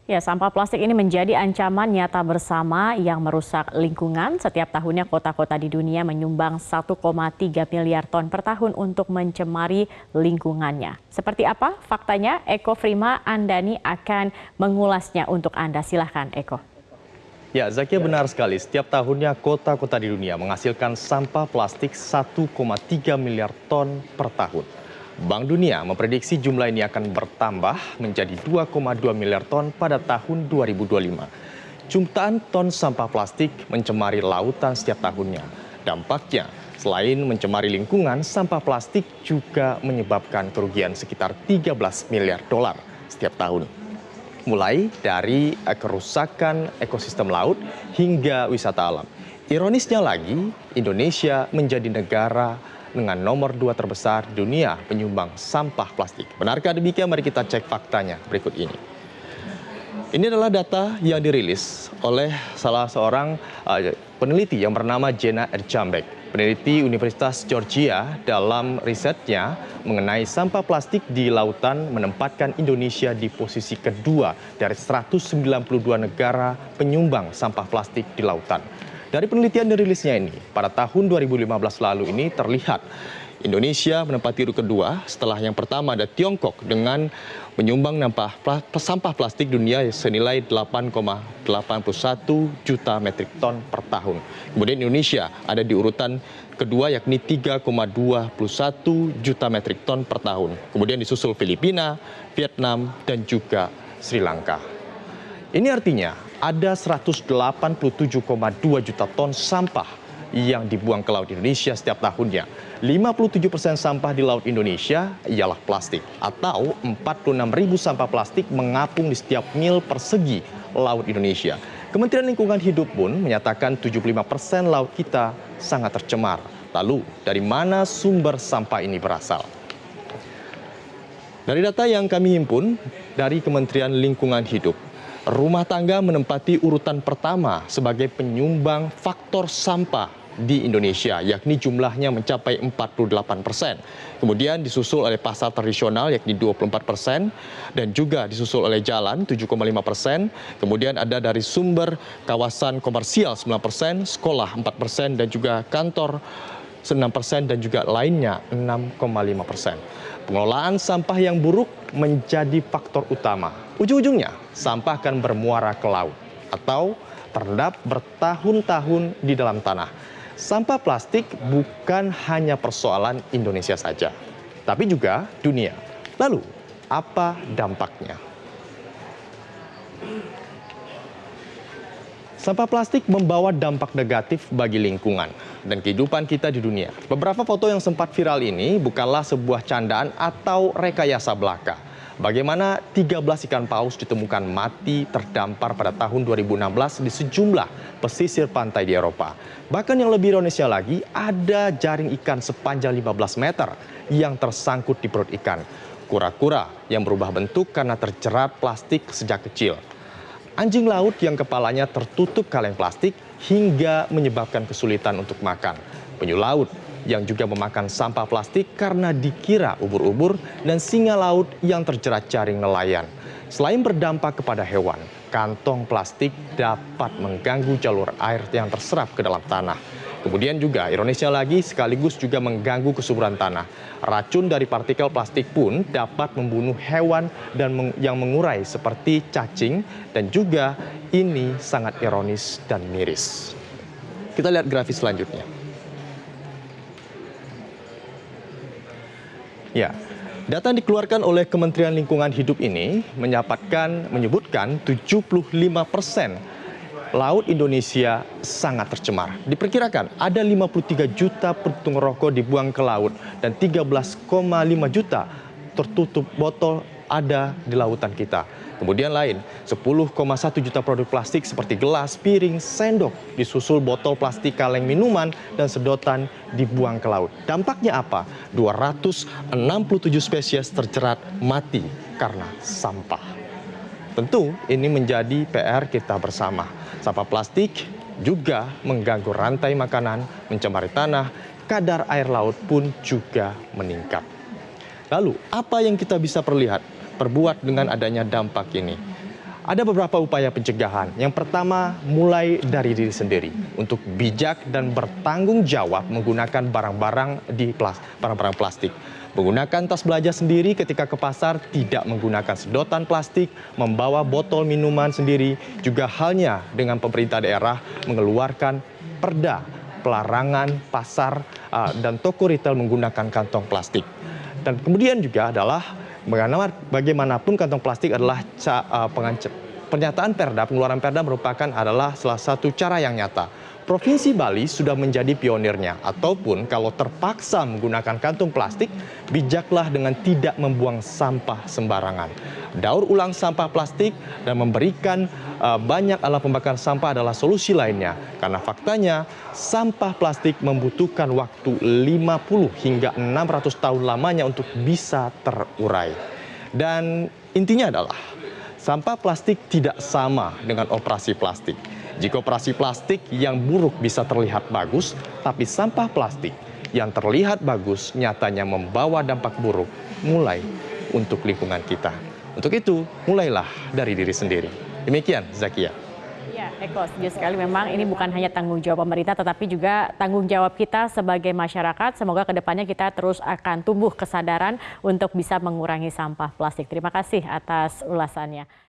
Ya, sampah plastik ini menjadi ancaman nyata bersama yang merusak lingkungan. Setiap tahunnya kota-kota di dunia menyumbang 1,3 miliar ton per tahun untuk mencemari lingkungannya. Seperti apa faktanya? Eko Frima Andani akan mengulasnya untuk Anda. Silahkan, Eko. Ya, Zakia benar sekali. Setiap tahunnya kota-kota di dunia menghasilkan sampah plastik 1,3 miliar ton per tahun. Bank Dunia memprediksi jumlah ini akan bertambah menjadi 2,2 miliar ton pada tahun 2025. Jutaan ton sampah plastik mencemari lautan setiap tahunnya. Dampaknya, selain mencemari lingkungan, sampah plastik juga menyebabkan kerugian sekitar 13 miliar dolar setiap tahun. Mulai dari kerusakan ekosistem laut hingga wisata alam. Ironisnya lagi, Indonesia menjadi negara dengan nomor 2 terbesar di dunia penyumbang sampah plastik. Benarkah demikian? Mari kita cek faktanya berikut ini. Ini adalah data yang dirilis oleh salah seorang peneliti yang bernama Jena Erjambek. Peneliti Universitas Georgia dalam risetnya mengenai sampah plastik di lautan menempatkan Indonesia di posisi kedua dari 192 negara penyumbang sampah plastik di lautan. Dari penelitian dirilisnya ini, pada tahun 2015 lalu ini terlihat Indonesia menempati urutan kedua setelah yang pertama ada Tiongkok dengan menyumbang sampah plastik dunia senilai 8,81 juta metrik ton per tahun. Kemudian Indonesia ada di urutan kedua yakni 3,21 juta metrik ton per tahun. Kemudian disusul Filipina, Vietnam, dan juga Sri Lanka. Ini artinya ada 187,2 juta ton sampah yang dibuang ke laut Indonesia setiap tahunnya. 57% sampah di laut Indonesia ialah plastik, atau 46.000 sampah plastik mengapung di setiap mil persegi laut Indonesia. Kementerian Lingkungan Hidup pun menyatakan 75% laut kita sangat tercemar. Lalu, dari mana sumber sampah ini berasal? Dari data yang kami himpun dari Kementerian Lingkungan Hidup, rumah tangga menempati urutan pertama sebagai penyumbang faktor sampah di Indonesia, yakni jumlahnya mencapai 48%. Kemudian disusul oleh pasar tradisional yakni 24%, dan juga disusul oleh jalan 7,5%. Kemudian ada dari sumber kawasan komersial 9%, sekolah 4%, dan juga kantor 6%, dan juga lainnya 6,5%. Pengelolaan sampah yang buruk menjadi faktor utama. Ujung-ujungnya, sampah akan bermuara ke laut atau terendap bertahun-tahun di dalam tanah. Sampah plastik bukan hanya persoalan Indonesia saja, tapi juga dunia. Lalu, apa dampaknya? Sampah plastik membawa dampak negatif bagi lingkungan dan kehidupan kita di dunia. Beberapa foto yang sempat viral ini bukanlah sebuah candaan atau rekayasa belaka. Bagaimana 13 ikan paus ditemukan mati terdampar pada tahun 2016 di sejumlah pesisir pantai di Eropa. Bahkan yang lebih ironisnya lagi, ada jaring ikan sepanjang 15 meter yang tersangkut di perut ikan. Kura-kura yang berubah bentuk karena terjerat plastik sejak kecil. Anjing laut yang kepalanya tertutup kaleng plastik hingga menyebabkan kesulitan untuk makan. Penyu laut yang juga memakan sampah plastik karena dikira ubur-ubur, dan singa laut yang terjerat jaring nelayan. Selain berdampak kepada hewan, kantong plastik dapat mengganggu jalur air yang terserap ke dalam tanah. Kemudian juga ironisnya lagi sekaligus juga mengganggu kesuburan tanah. Racun dari partikel plastik pun dapat membunuh hewan dan yang mengurai seperti cacing, dan juga ini sangat ironis dan miris. Kita lihat grafis selanjutnya. Ya, data yang dikeluarkan oleh Kementerian Lingkungan Hidup ini menyebutkan 75% laut Indonesia sangat tercemar. Diperkirakan ada 53 juta puntung rokok dibuang ke laut dan 13,5 juta tertutup botol ada di lautan kita. Kemudian lain, 10,1 juta produk plastik seperti gelas, piring, sendok, disusul botol plastik kaleng minuman dan sedotan dibuang ke laut. Dampaknya apa? 267 spesies terjerat mati karena sampah. Tentu ini menjadi PR kita bersama. Sampah plastik juga mengganggu rantai makanan, mencemari tanah, kadar air laut pun juga meningkat. Lalu, apa yang kita bisa perbuat dengan adanya dampak ini? Ada beberapa upaya pencegahan. Yang pertama, mulai dari diri sendiri untuk bijak dan bertanggung jawab menggunakan barang-barang plastik. Menggunakan tas belanja sendiri ketika ke pasar, tidak menggunakan sedotan plastik, membawa botol minuman sendiri. Juga halnya dengan pemerintah daerah mengeluarkan perda pelarangan pasar dan toko retail menggunakan kantong plastik. Dan kemudian juga adalah bagaimanapun kantong plastik adalah pernyataan Perda, pengeluaran Perda adalah salah satu cara yang nyata. Provinsi Bali sudah menjadi pionirnya, ataupun kalau terpaksa menggunakan kantung plastik, bijaklah dengan tidak membuang sampah sembarangan. Daur ulang sampah plastik dan memberikan banyak alat pembakaran sampah adalah solusi lainnya. Karena faktanya, sampah plastik membutuhkan waktu 50 hingga 600 tahun lamanya untuk bisa terurai. Dan intinya adalah, sampah plastik tidak sama dengan operasi plastik. Jika operasi plastik yang buruk bisa terlihat bagus, tapi sampah plastik yang terlihat bagus nyatanya membawa dampak buruk mulai untuk lingkungan kita. Untuk itu, mulailah dari diri sendiri. Demikian, Zakia. Ya, Eko, setuju sekali. Memang ini bukan hanya tanggung jawab pemerintah, tetapi juga tanggung jawab kita sebagai masyarakat. Semoga kedepannya kita terus akan tumbuh kesadaran untuk bisa mengurangi sampah plastik. Terima kasih atas ulasannya.